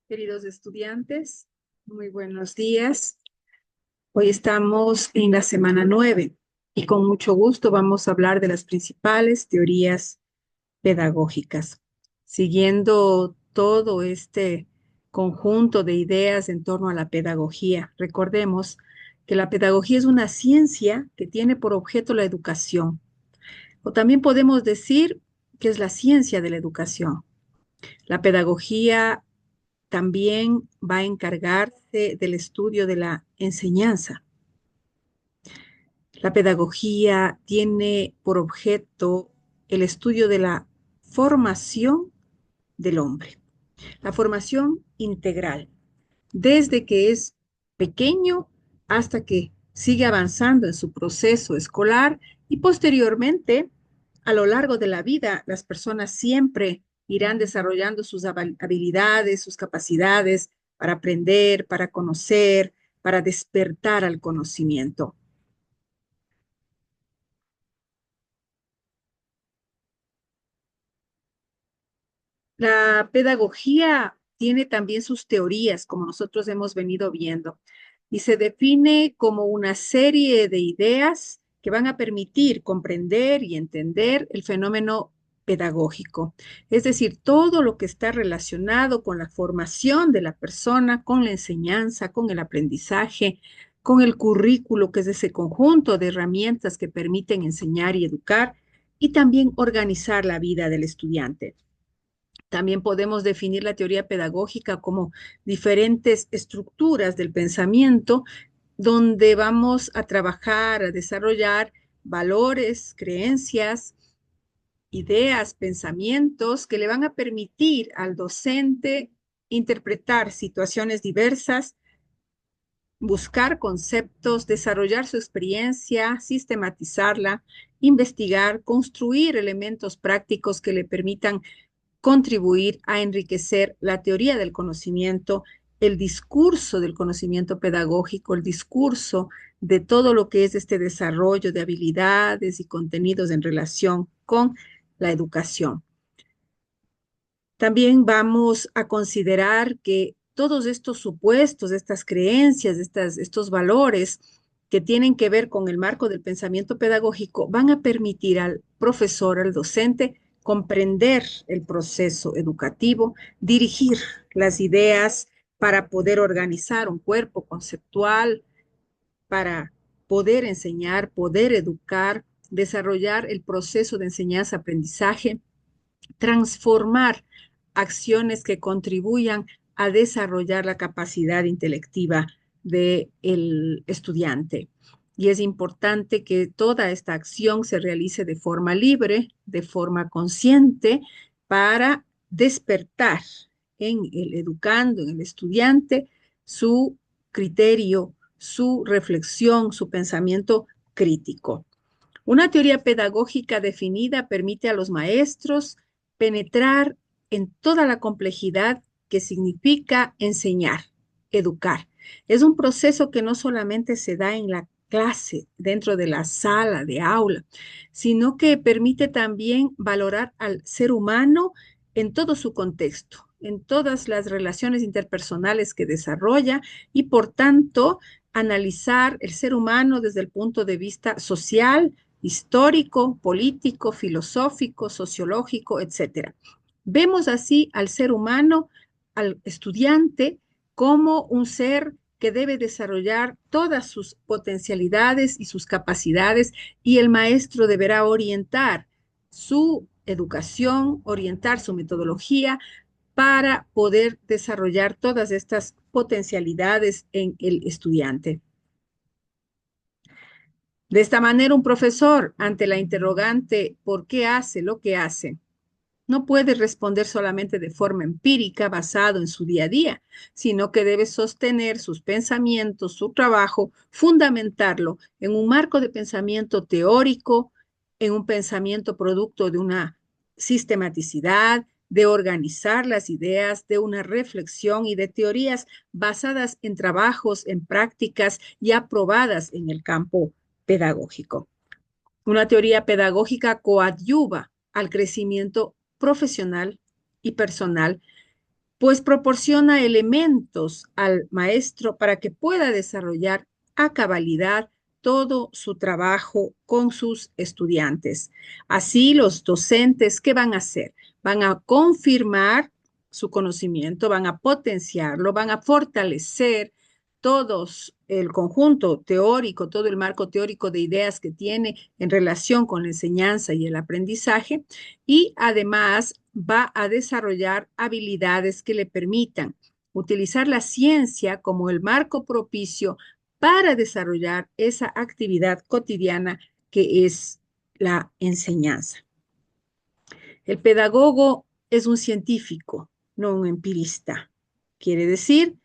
Queridos estudiantes, muy buenos días. Hoy estamos en la semana 9 y con mucho gusto vamos a hablar de las principales teorías pedagógicas. Siguiendo todo este conjunto de ideas en torno a la pedagogía, recordemos que la pedagogía es una ciencia que tiene por objeto la educación, o también podemos decir que es la ciencia de la educación. La pedagogía también va a encargarse del estudio de la enseñanza. La pedagogía tiene por objeto el estudio de la formación del hombre, la formación integral, desde que es pequeño hasta que sigue avanzando en su proceso escolar y posteriormente, a lo largo de la vida, las personas siempre irán desarrollando sus habilidades, sus capacidades para aprender, para conocer, para despertar al conocimiento. La pedagogía tiene también sus teorías, como nosotros hemos venido viendo, y se define como una serie de ideas que van a permitir comprender y entender el fenómeno pedagógico, es decir, todo lo que está relacionado con la formación de la persona, con la enseñanza, con el aprendizaje, con el currículo, que es ese conjunto de herramientas que permiten enseñar y educar, y también organizar la vida del estudiante. También podemos definir la teoría pedagógica como diferentes estructuras del pensamiento donde vamos a trabajar, a desarrollar valores, creencias, ideas, pensamientos que le van a permitir al docente interpretar situaciones diversas, buscar conceptos, desarrollar su experiencia, sistematizarla, investigar, construir elementos prácticos que le permitan contribuir a enriquecer la teoría del conocimiento, el discurso del conocimiento pedagógico, el discurso de todo lo que es este desarrollo de habilidades y contenidos en relación con la educación. También vamos a considerar que todos estos supuestos, estas creencias, estos valores que tienen que ver con el marco del pensamiento pedagógico van a permitir al profesor, al docente, comprender el proceso educativo, dirigir las ideas para poder organizar un cuerpo conceptual, para poder enseñar, poder educar, desarrollar el proceso de enseñanza-aprendizaje, transformar acciones que contribuyan a desarrollar la capacidad intelectiva del estudiante. Y es importante que toda esta acción se realice de forma libre, de forma consciente, para despertar en el educando, en el estudiante, su criterio, su reflexión, su pensamiento crítico. Una teoría pedagógica definida permite a los maestros penetrar en toda la complejidad que significa enseñar, educar. Es un proceso que no solamente se da en la clase, dentro de la sala de aula, sino que permite también valorar al ser humano en todo su contexto, en todas las relaciones interpersonales que desarrolla y, por tanto, analizar el ser humano desde el punto de vista social, histórico, político, filosófico, sociológico, etcétera. Vemos así al ser humano, al estudiante, como un ser que debe desarrollar todas sus potencialidades y sus capacidades, y el maestro deberá orientar su educación, orientar su metodología para poder desarrollar todas estas potencialidades en el estudiante. De esta manera, un profesor, ante la interrogante ¿por qué hace lo que hace?, no puede responder solamente de forma empírica, basado en su día a día, sino que debe sostener sus pensamientos, su trabajo, fundamentarlo en un marco de pensamiento teórico, en un pensamiento producto de una sistematicidad, de organizar las ideas, de una reflexión y de teorías basadas en trabajos, en prácticas y aprobadas en el campo pedagógico. Una teoría pedagógica coadyuva al crecimiento profesional y personal, pues proporciona elementos al maestro para que pueda desarrollar a cabalidad todo su trabajo con sus estudiantes. Así, los docentes, ¿qué van a hacer? Van a confirmar su conocimiento, van a potenciarlo, van a fortalecer todos el conjunto teórico, todo el marco teórico de ideas que tiene en relación con la enseñanza y el aprendizaje, y además va a desarrollar habilidades que le permitan utilizar la ciencia como el marco propicio para desarrollar esa actividad cotidiana que es la enseñanza. El pedagogo es un científico, no un empirista. Quiere decir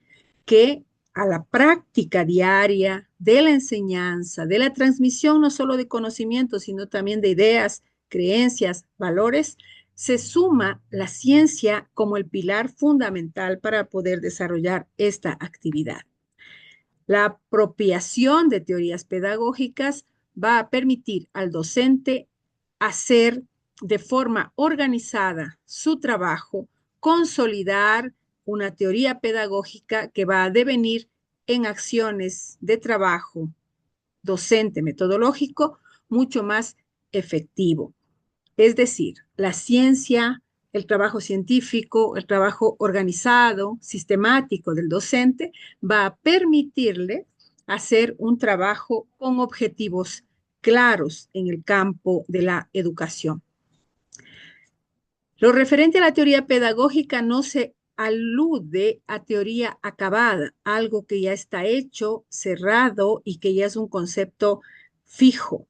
que a la práctica diaria de la enseñanza, de la transmisión no solo de conocimientos, sino también de ideas, creencias, valores, se suma la ciencia como el pilar fundamental para poder desarrollar esta actividad. La apropiación de teorías pedagógicas va a permitir al docente hacer de forma organizada su trabajo, consolidar una teoría pedagógica que va a devenir en acciones de trabajo docente metodológico mucho más efectivo. Es decir, la ciencia, el trabajo científico, el trabajo organizado, sistemático del docente va a permitirle hacer un trabajo con objetivos claros en el campo de la educación. Lo referente a la teoría pedagógica no se alude a teoría acabada, algo que ya está hecho, cerrado y que ya es un concepto fijo.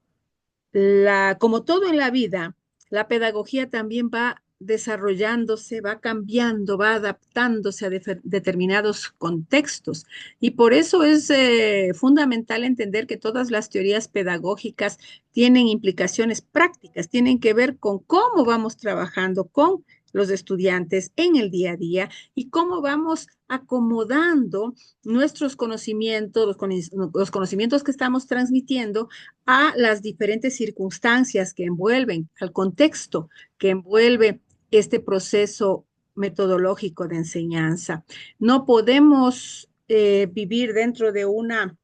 Como todo en la vida, la pedagogía también va desarrollándose, va cambiando, va adaptándose a determinados contextos. Y por eso es fundamental entender que todas las teorías pedagógicas tienen implicaciones prácticas, tienen que ver con cómo vamos trabajando con los estudiantes en el día a día y cómo vamos acomodando nuestros conocimientos, los conocimientos que estamos transmitiendo a las diferentes circunstancias que envuelven, al contexto que envuelve este proceso metodológico de enseñanza. No podemos vivir dentro de una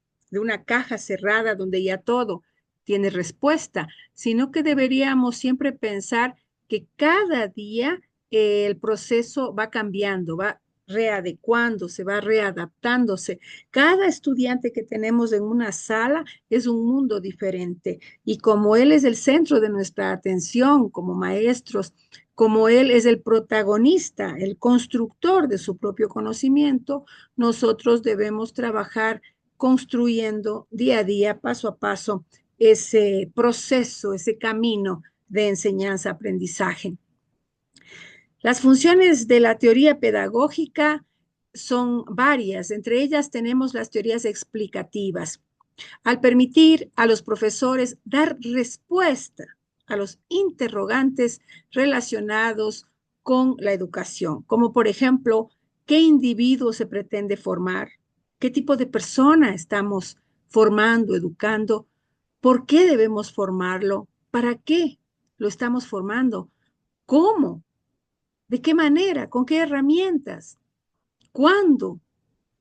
caja cerrada donde ya todo tiene respuesta, sino que deberíamos siempre pensar que cada día el proceso va cambiando, va readecuándose, va readaptándose. Cada estudiante que tenemos en una sala es un mundo diferente y como él es el centro de nuestra atención como maestros, como él es el protagonista, el constructor de su propio conocimiento, nosotros debemos trabajar construyendo día a día, paso a paso, ese proceso, ese camino de enseñanza-aprendizaje. Las funciones de la teoría pedagógica son varias. Entre ellas tenemos las teorías explicativas. Al permitir a los profesores dar respuesta a los interrogantes relacionados con la educación, como por ejemplo, ¿qué individuo se pretende formar? ¿Qué tipo de persona estamos formando, educando? ¿Por qué debemos formarlo? ¿Para qué lo estamos formando? ¿Cómo? ¿De qué manera? ¿Con qué herramientas? ¿Cuándo?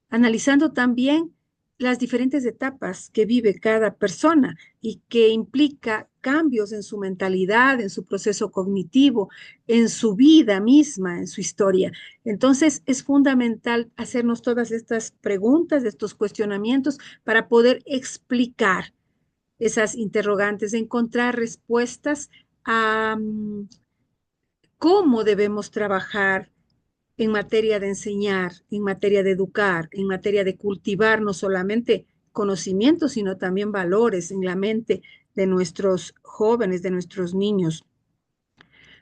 Analizando también las diferentes etapas que vive cada persona y que implica cambios en su mentalidad, en su proceso cognitivo, en su vida misma, en su historia. Entonces, es fundamental hacernos todas estas preguntas, estos cuestionamientos para poder explicar esas interrogantes, encontrar respuestas a cómo debemos trabajar en materia de enseñar, en materia de educar, en materia de cultivar no solamente conocimientos, sino también valores en la mente de nuestros jóvenes, de nuestros niños.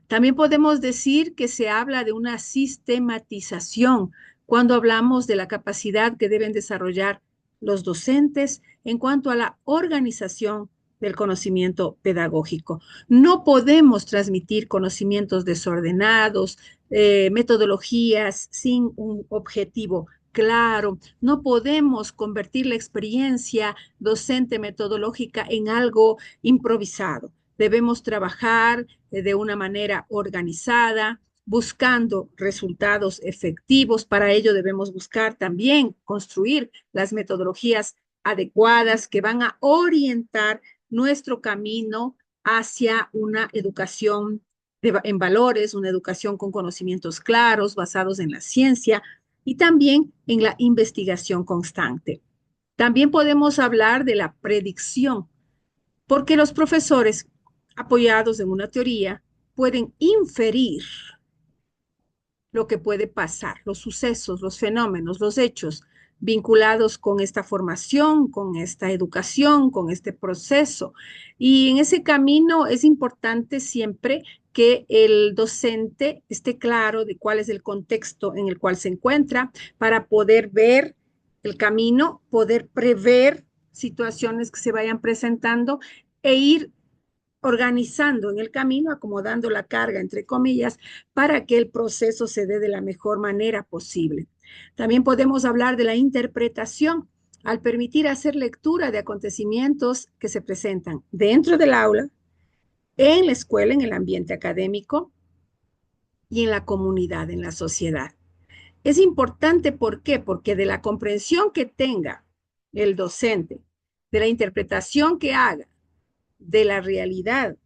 También podemos decir que se habla de una sistematización cuando hablamos de la capacidad que deben desarrollar los docentes en cuanto a la organización del conocimiento pedagógico. No podemos transmitir conocimientos desordenados, metodologías sin un objetivo claro. No podemos convertir la experiencia docente metodológica en algo improvisado. Debemos trabajar de una manera organizada, buscando resultados efectivos. Para ello debemos buscar también construir las metodologías adecuadas que van a orientar nuestro camino hacia una educación en valores, una educación con conocimientos claros, basados en la ciencia y también en la investigación constante. También podemos hablar de la predicción, porque los profesores, apoyados en una teoría, pueden inferir lo que puede pasar, los sucesos, los fenómenos, los hechos vinculados con esta formación, con esta educación, con este proceso. Y en ese camino es importante siempre que el docente esté claro de cuál es el contexto en el cual se encuentra para poder ver el camino, poder prever situaciones que se vayan presentando e ir organizando en el camino, acomodando la carga, entre comillas, para que el proceso se dé de la mejor manera posible. También podemos hablar de la interpretación al permitir hacer lectura de acontecimientos que se presentan dentro del aula, en la escuela, en el ambiente académico y en la comunidad, en la sociedad. Es importante, ¿por qué? Porque de la comprensión que tenga el docente, de la interpretación que haga de la realidad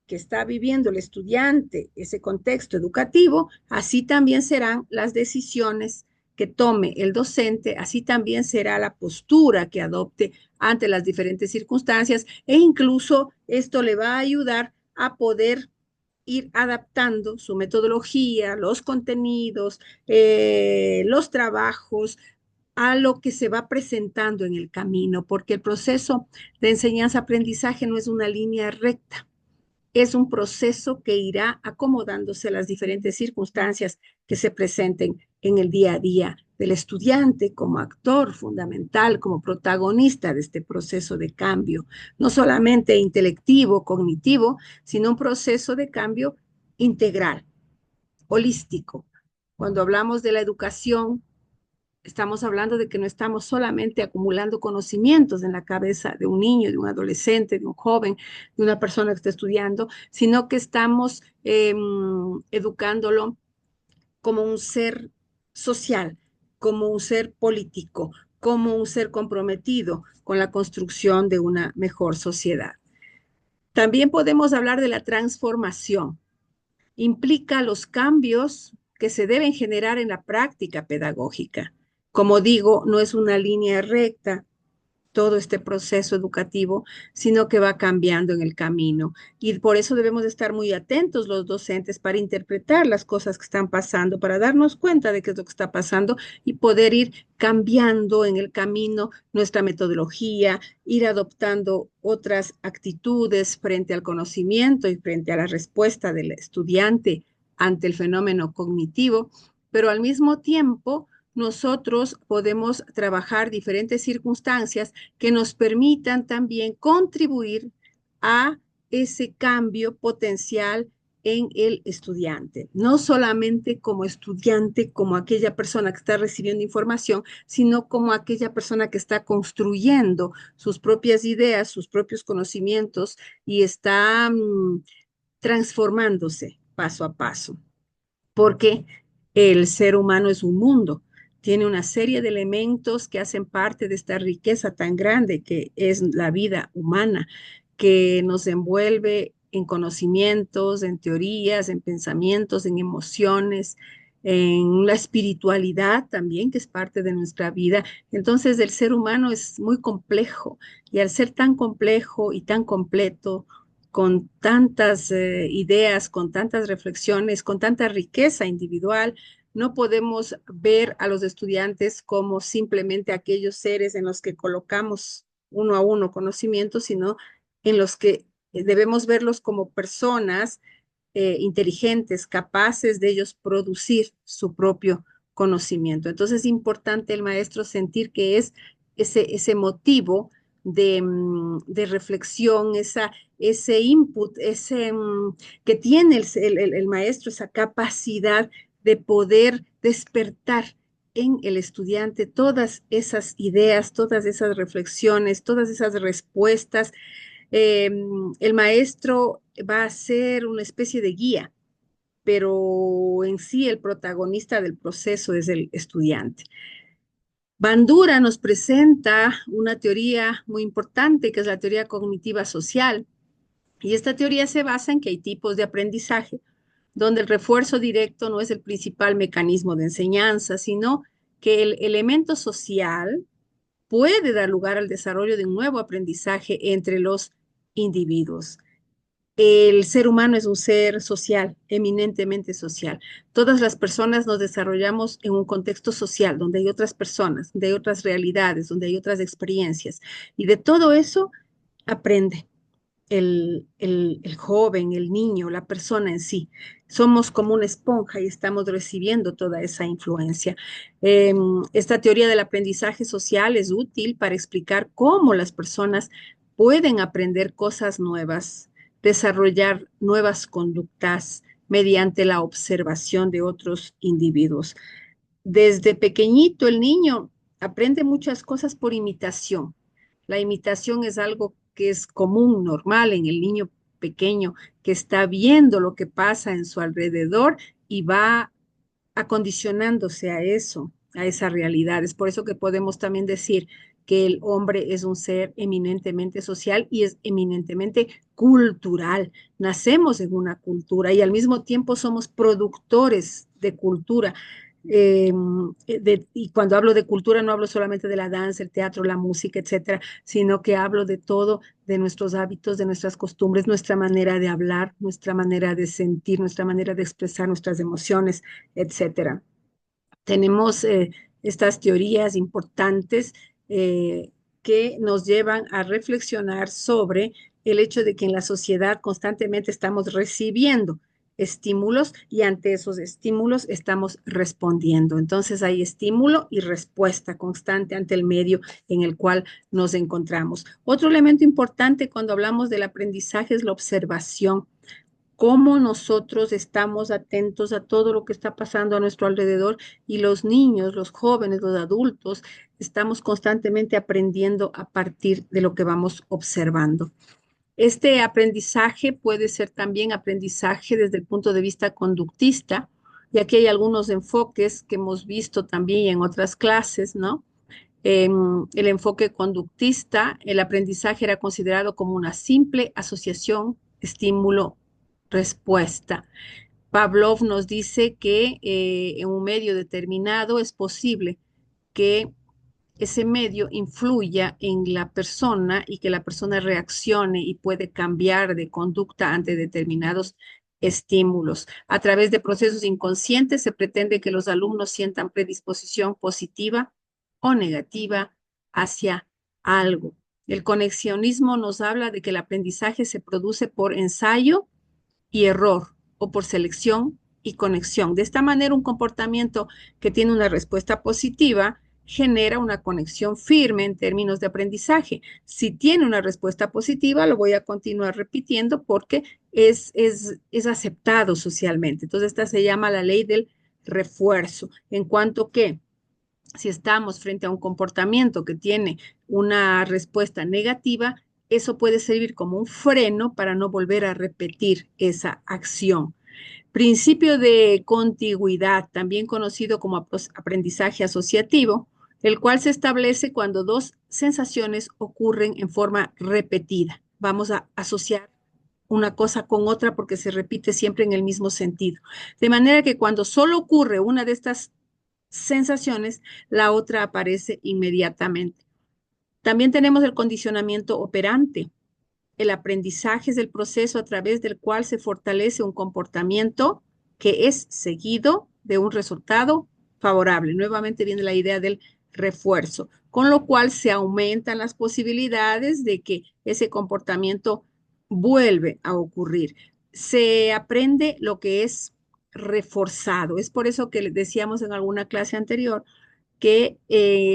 que está viviendo el estudiante, ese contexto educativo, así también serán las decisiones que tome el docente, así también será la postura que adopte ante las diferentes circunstancias e incluso esto le va a ayudar a poder ir adaptando su metodología, los contenidos, los trabajos a lo que se va presentando en el camino, porque el proceso de enseñanza-aprendizaje no es una línea recta, es un proceso que irá acomodándose a las diferentes circunstancias que se presenten en el día a día del estudiante como actor fundamental, como protagonista de este proceso de cambio, no solamente intelectivo, cognitivo, sino un proceso de cambio integral, holístico. Cuando hablamos de la educación, estamos hablando de que no estamos solamente acumulando conocimientos en la cabeza de un niño, de un adolescente, de un joven, de una persona que está estudiando, sino que estamos educándolo como un ser social, como un ser político, como un ser comprometido con la construcción de una mejor sociedad. También podemos hablar de la transformación. Implica los cambios que se deben generar en la práctica pedagógica. Como digo, no es una línea recta todo este proceso educativo, sino que va cambiando en el camino. Y por eso debemos estar muy atentos los docentes para interpretar las cosas que están pasando, para darnos cuenta de qué es lo que está pasando y poder ir cambiando en el camino nuestra metodología, ir adoptando otras actitudes frente al conocimiento y frente a la respuesta del estudiante ante el fenómeno cognitivo, pero al mismo tiempo nosotros podemos trabajar diferentes circunstancias que nos permitan también contribuir a ese cambio potencial en el estudiante, no solamente como estudiante, como aquella persona que está recibiendo información, sino como aquella persona que está construyendo sus propias ideas, sus propios conocimientos y está transformándose paso a paso, porque el ser humano es un mundo, tiene una serie de elementos que hacen parte de esta riqueza tan grande que es la vida humana, que nos envuelve en conocimientos, en teorías, en pensamientos, en emociones, en la espiritualidad también, que es parte de nuestra vida. Entonces, el ser humano es muy complejo y al ser tan complejo y tan completo, con tantas ideas, con tantas reflexiones, con tanta riqueza individual, no podemos ver a los estudiantes como simplemente aquellos seres en los que colocamos uno a uno conocimiento, sino en los que debemos verlos como personas inteligentes, capaces de ellos producir su propio conocimiento. Entonces es importante el maestro sentir que es ese motivo de reflexión, ese input, que tiene el maestro, esa capacidad de poder despertar en el estudiante todas esas ideas, todas esas reflexiones, todas esas respuestas. El maestro va a ser una especie de guía pero en sí el protagonista del proceso es el estudiante. Bandura nos presenta una teoría muy importante, que es la teoría cognitiva social, y esta teoría se basa en que hay tipos de aprendizaje donde el refuerzo directo no es el principal mecanismo de enseñanza, sino que el elemento social puede dar lugar al desarrollo de un nuevo aprendizaje entre los individuos. El ser humano es un ser social, eminentemente social. Todas las personas nos desarrollamos en un contexto social, donde hay otras personas, donde hay otras realidades, donde hay otras experiencias. Y de todo eso aprende el joven, el niño, la persona en sí. Somos como una esponja y estamos recibiendo toda esa influencia. Esta teoría del aprendizaje social es útil para explicar cómo las personas pueden aprender cosas nuevas, desarrollar nuevas conductas mediante la observación de otros individuos. Desde pequeñito el niño aprende muchas cosas por imitación. La imitación es algo que es común, normal en el niño pequeño que está viendo lo que pasa en su alrededor y va acondicionándose a eso, a esa realidad. Es por eso que podemos también decir que el hombre es un ser eminentemente social y es eminentemente cultural. Nacemos en una cultura y al mismo tiempo somos productores de cultura. Y cuando hablo de cultura no hablo solamente de la danza, el teatro, la música, etcétera, sino que hablo de todo, de nuestros hábitos, de nuestras costumbres, nuestra manera de hablar, nuestra manera de sentir, nuestra manera de expresar nuestras emociones, etcétera. Tenemos estas teorías importantes eh, que nos llevan a reflexionar sobre el hecho de que en la sociedad constantemente estamos recibiendo estímulos y ante esos estímulos estamos respondiendo. Entonces hay estímulo y respuesta constante ante el medio en el cual nos encontramos. Otro elemento importante cuando hablamos del aprendizaje es la observación, cómo nosotros estamos atentos a todo lo que está pasando a nuestro alrededor y los niños, los jóvenes, los adultos, estamos constantemente aprendiendo a partir de lo que vamos observando. Este aprendizaje puede ser también aprendizaje desde el punto de vista conductista, y aquí hay algunos enfoques que hemos visto también en otras clases, ¿no? El enfoque conductista, el aprendizaje era considerado como una simple asociación estímulo-respuesta. Pavlov nos dice que en un medio determinado es posible que ese medio influya en la persona y que la persona reaccione y puede cambiar de conducta ante determinados estímulos. A través de procesos inconscientes se pretende que los alumnos sientan predisposición positiva o negativa hacia algo. El conexionismo nos habla de que el aprendizaje se produce por ensayo y error o por selección y conexión. De esta manera, un comportamiento que tiene una respuesta positiva genera una conexión firme en términos de aprendizaje. Si tiene una respuesta positiva, lo voy a continuar repitiendo porque es aceptado socialmente. Entonces, esta se llama la ley del refuerzo, en cuanto que si estamos frente a un comportamiento que tiene una respuesta negativa, eso puede servir como un freno para no volver a repetir esa acción. Principio de contigüidad, también conocido como aprendizaje asociativo, el cual se establece cuando dos sensaciones ocurren en forma repetida. Vamos a asociar una cosa con otra porque se repite siempre en el mismo sentido. De manera que cuando solo ocurre una de estas sensaciones, la otra aparece inmediatamente. También tenemos el condicionamiento operante. El aprendizaje es el proceso a través del cual se fortalece un comportamiento que es seguido de un resultado favorable. Nuevamente viene la idea del refuerzo, con lo cual se aumentan las posibilidades de que ese comportamiento vuelve a ocurrir. Se aprende lo que es reforzado. Es por eso que decíamos en alguna clase anterior que,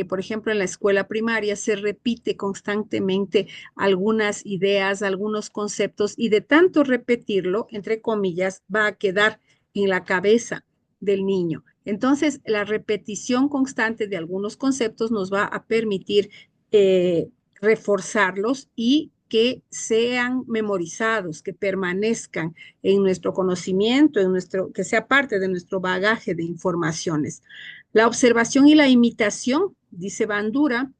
por ejemplo, en la escuela primaria se repite constantemente algunas ideas, algunos conceptos, y de tanto repetirlo, entre comillas, va a quedar en la cabeza del niño. Entonces, la repetición constante de algunos conceptos nos va a permitir reforzarlos y que sean memorizados, que permanezcan en nuestro conocimiento, que sea parte de nuestro bagaje de informaciones. La observación y la imitación, dice Bandura,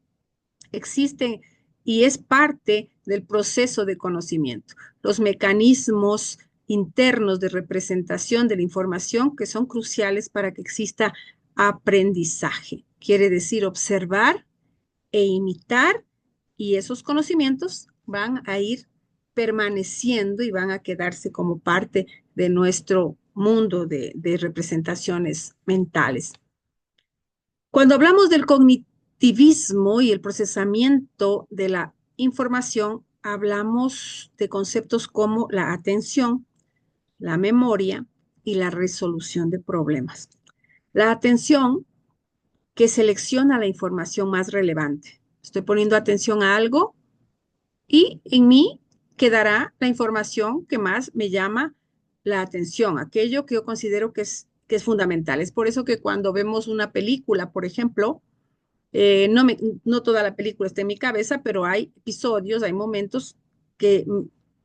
existen y es parte del proceso de conocimiento. Los mecanismos internos de representación de la información que son cruciales para que exista aprendizaje. Quiere decir observar e imitar, y esos conocimientos van a ir permaneciendo y van a quedarse como parte de nuestro mundo de representaciones mentales. Cuando hablamos del cognitivismo y el procesamiento de la información, hablamos de conceptos como la atención, la memoria y la resolución de problemas. La atención que selecciona la información más relevante. Estoy poniendo atención a algo y en mí quedará la información que más me llama la atención, aquello que yo considero que es fundamental. Es por eso que cuando vemos una película, por ejemplo, no toda la película está en mi cabeza, pero hay episodios, hay momentos que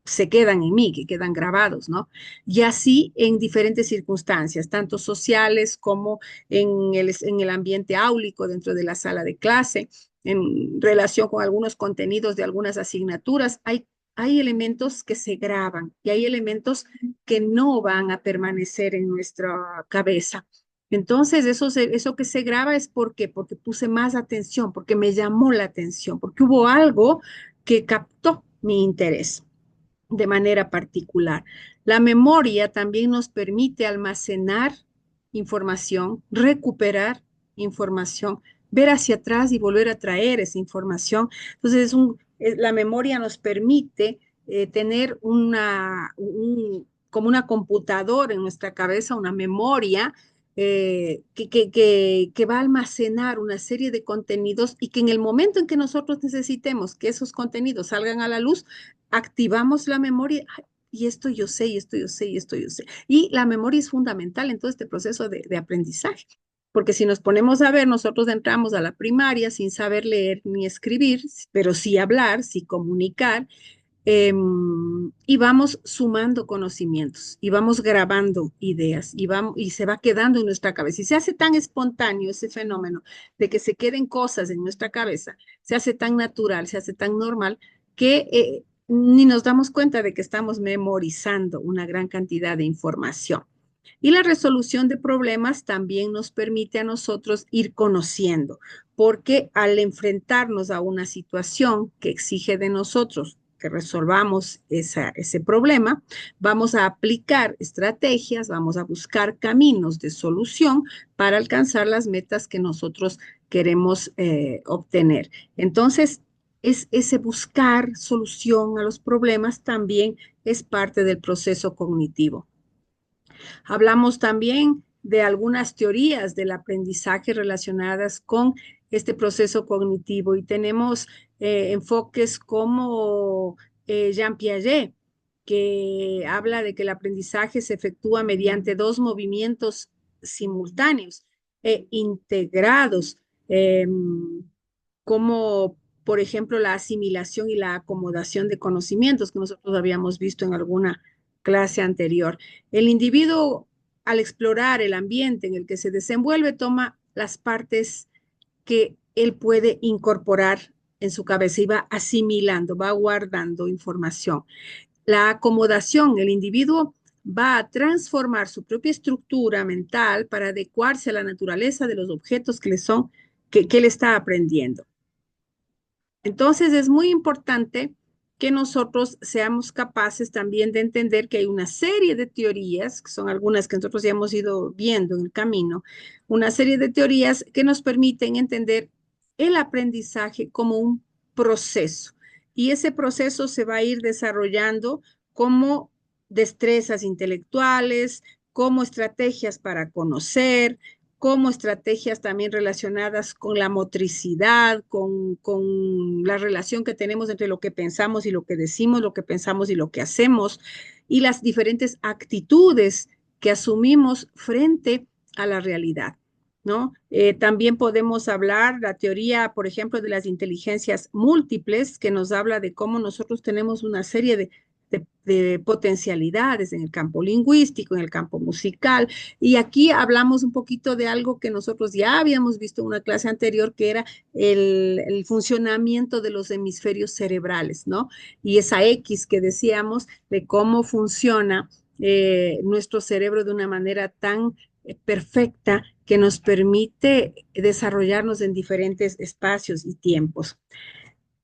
se quedan en mí, que quedan grabados, ¿no? Y así en diferentes circunstancias, tanto sociales como en el ambiente áulico, dentro de la sala de clase, en relación con algunos contenidos de algunas asignaturas, hay elementos que se graban y hay elementos que no van a permanecer en nuestra cabeza. Entonces, eso que se graba es porque puse más atención, porque me llamó la atención, porque hubo algo que captó mi interés de manera particular. La memoria también nos permite almacenar información, recuperar información, ver hacia atrás y volver a traer esa información. Entonces, la memoria nos permite tener como una computadora en nuestra cabeza, una memoria que va a almacenar una serie de contenidos y que en el momento en que nosotros necesitemos que esos contenidos salgan a la luz, activamos la memoria. Y esto yo sé, y esto yo sé, y esto yo sé. Y la memoria es fundamental en todo este proceso de aprendizaje, porque si nos ponemos a ver, nosotros entramos a la primaria sin saber leer ni escribir, pero sí hablar, sí comunicar, y vamos sumando conocimientos y vamos grabando ideas y se va quedando en nuestra cabeza. Y se hace tan espontáneo ese fenómeno de que se queden cosas en nuestra cabeza, se hace tan natural, se hace tan normal que ni nos damos cuenta de que estamos memorizando una gran cantidad de información. Y la resolución de problemas también nos permite a nosotros ir conociendo, porque al enfrentarnos a una situación que exige de nosotros que resolvamos ese problema, vamos a aplicar estrategias, vamos a buscar caminos de solución para alcanzar las metas que nosotros queremos obtener. Entonces, ese buscar solución a los problemas también es parte del proceso cognitivo. Hablamos también de algunas teorías del aprendizaje relacionadas con este proceso cognitivo y tenemos enfoques como Jean Piaget, que habla de que el aprendizaje se efectúa mediante dos movimientos simultáneos e integrados, como por ejemplo la asimilación y la acomodación de conocimientos que nosotros habíamos visto en alguna clase anterior. El individuo, al explorar el ambiente en el que se desenvuelve, toma las partes que él puede incorporar en su cabeza y va asimilando, va guardando información. La acomodación, el individuo va a transformar su propia estructura mental para adecuarse a la naturaleza de los objetos que él está aprendiendo. Entonces es muy importante que nosotros seamos capaces también de entender que hay una serie de teorías, que son algunas que nosotros ya hemos ido viendo en el camino, una serie de teorías que nos permiten entender el aprendizaje como un proceso. Y ese proceso se va a ir desarrollando como destrezas intelectuales, como estrategias para conocer, como estrategias también relacionadas con la motricidad, con la relación que tenemos entre lo que pensamos y lo que decimos, lo que pensamos y lo que hacemos, y las diferentes actitudes que asumimos frente a la realidad. ¿no? También podemos hablar la teoría, por ejemplo, de las inteligencias múltiples, que nos habla de cómo nosotros tenemos una serie de potencialidades en el campo lingüístico, en el campo musical. Y aquí hablamos un poquito de algo que nosotros ya habíamos visto en una clase anterior, que era el funcionamiento de los hemisferios cerebrales, ¿no? Y esa X que decíamos de cómo funciona nuestro cerebro de una manera tan perfecta que nos permite desarrollarnos en diferentes espacios y tiempos.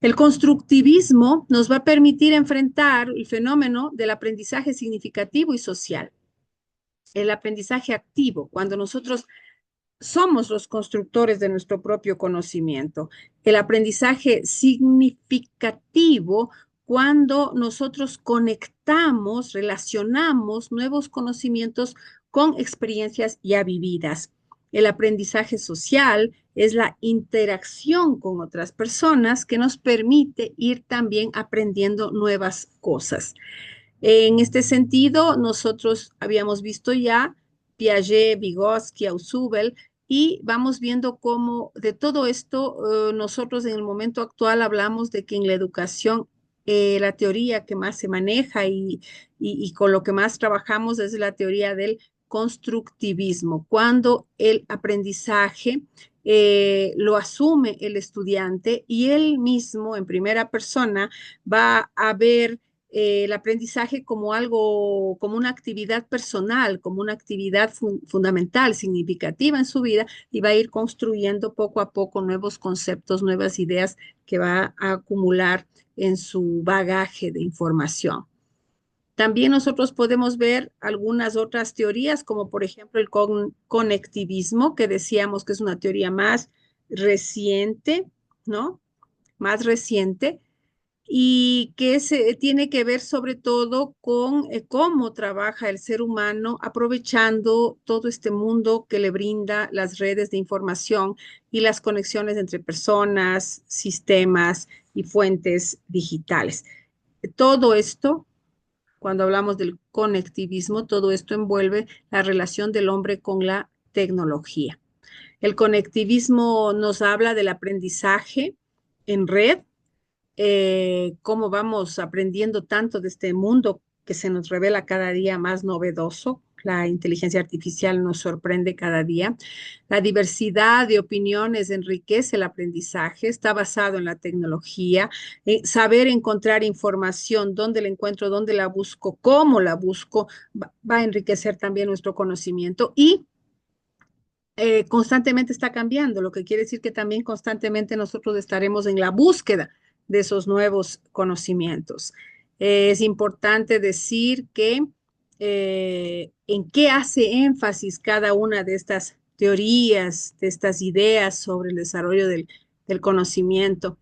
El constructivismo nos va a permitir enfrentar el fenómeno del aprendizaje significativo y social, el aprendizaje activo, cuando nosotros somos los constructores de nuestro propio conocimiento. El aprendizaje significativo cuando nosotros conectamos, relacionamos nuevos conocimientos con experiencias ya vividas. El aprendizaje social es la interacción con otras personas que nos permite ir también aprendiendo nuevas cosas. En este sentido, nosotros habíamos visto ya Piaget, Vygotsky, Ausubel, y vamos viendo cómo de todo esto nosotros en el momento actual hablamos de que en la educación la teoría que más se maneja y con lo que más trabajamos es la teoría del constructivismo, cuando el aprendizaje lo asume el estudiante y él mismo en primera persona va a ver el aprendizaje como algo, como una actividad personal, como una actividad fundamental, significativa en su vida y va a ir construyendo poco a poco nuevos conceptos, nuevas ideas que va a acumular en su bagaje de información. También nosotros podemos ver algunas otras teorías, como por ejemplo el conectivismo, que decíamos que es una teoría más reciente, ¿no? Más reciente, y que tiene que ver sobre todo con cómo trabaja el ser humano aprovechando todo este mundo que le brinda las redes de información y las conexiones entre personas, sistemas y fuentes digitales. Todo esto, cuando hablamos del conectivismo, todo esto envuelve la relación del hombre con la tecnología. El conectivismo nos habla del aprendizaje en red, cómo vamos aprendiendo tanto de este mundo que se nos revela cada día más novedoso. La inteligencia artificial nos sorprende cada día. La diversidad de opiniones enriquece el aprendizaje, está basado en la tecnología. Saber encontrar información, dónde la encuentro, dónde la busco, cómo la busco, va a enriquecer también nuestro conocimiento y constantemente está cambiando, lo que quiere decir que también constantemente nosotros estaremos en la búsqueda de esos nuevos conocimientos. Es importante decir que en qué hace énfasis cada una de estas teorías, de estas ideas sobre el desarrollo del conocimiento.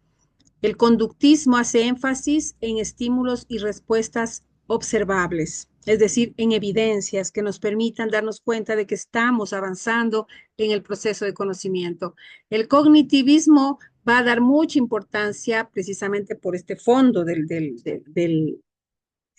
El conductismo hace énfasis en estímulos y respuestas observables, es decir, en evidencias que nos permitan darnos cuenta de que estamos avanzando en el proceso de conocimiento. El cognitivismo va a dar mucha importancia precisamente por este fondo del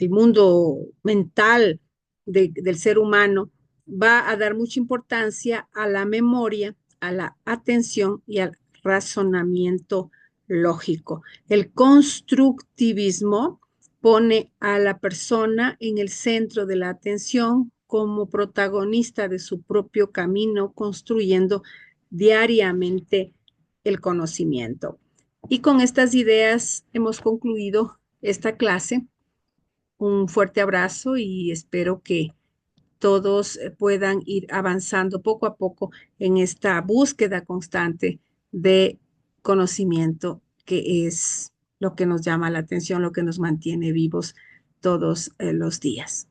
mundo mental del ser humano, va a dar mucha importancia a la memoria, a la atención y al razonamiento lógico. El constructivismo pone a la persona en el centro de la atención como protagonista de su propio camino, construyendo diariamente el conocimiento. Y con estas ideas hemos concluido esta clase. Un fuerte abrazo y espero que todos puedan ir avanzando poco a poco en esta búsqueda constante de conocimiento que es lo que nos llama la atención, lo que nos mantiene vivos todos los días.